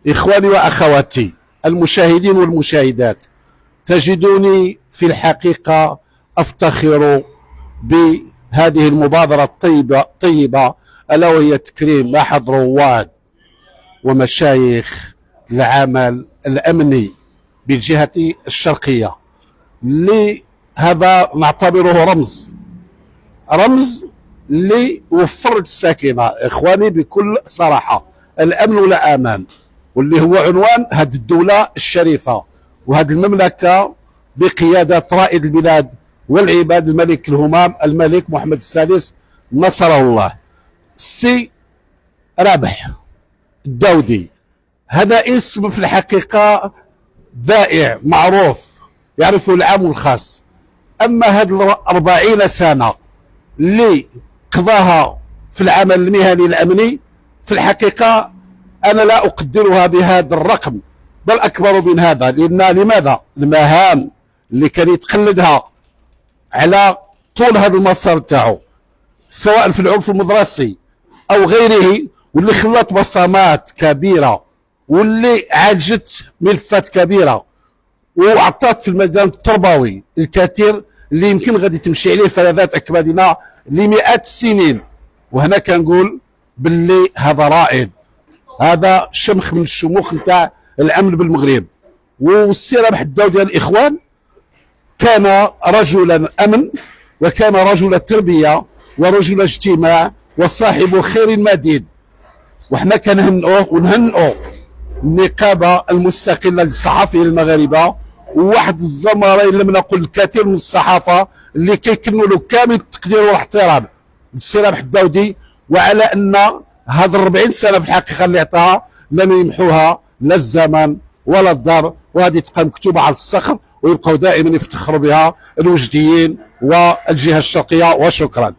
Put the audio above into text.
إخواني وأخواتي المشاهدين والمشاهدات، تجدوني في الحقيقة أفتخر بهذه المبادرة الطيبة ألا وهي تكريم أحد رواد ومشايخ العمل الأمني بالجهة الشرقية. لهذا نعتبره رمز اللي وفر الساكنة إخواني بكل صراحة، الأمن ولا أمان، واللي هو عنوان هذه الدولة الشريفة وهذه المملكة بقيادة رائد البلاد والعباد الملك الهمام الملك محمد السادس نصره الله. السي رابح الداودي هذا اسم في الحقيقة ذائع معروف يعرفه العام والخاص، أما هذه 40 سنة اللي قضاها في العمل المهني الأمني في الحقيقة أنا لا أقدرها بهذا الرقم، بل أكبر من هذا. لأن لماذا؟ المهام اللي كان يتقلدها على طول هذا المسار تاعو سواء في العنف المدرسي أو غيره، واللي خلات بصمات كبيرة واللي عالجت ملفات كبيرة وأعطت في الميدان التربوي الكثير اللي يمكن غادي تمشي عليه فلذات أكبادنا لمئات السنين. وهنا كنقول باللي هذا رائد، هذا شمخ من الشموخ نتاع الامن بالمغرب. والسي رابح الداودي الاخوان كان رجلا امن، وكان رجل تربيه ورجل اجتماع وصاحب خير مديد. وحنا كنهنئوه ونهنئوا النقابه المستقله للصحفيين المغاربه وواحد الزملاء لم نقل الكثير من الصحافه اللي كيكنوا له كامل التقدير والاحترام للسي رابح الداودي، وعلى ان هذه 40 سنه في الحقيقه اللي عطاها لم يمحوها لا الزمن ولا الدار، وهذه تبقى مكتوبه على الصخر ويبقوا دائما يفتخروا بها الوجديين والجهه الشرقيه. وشكرا.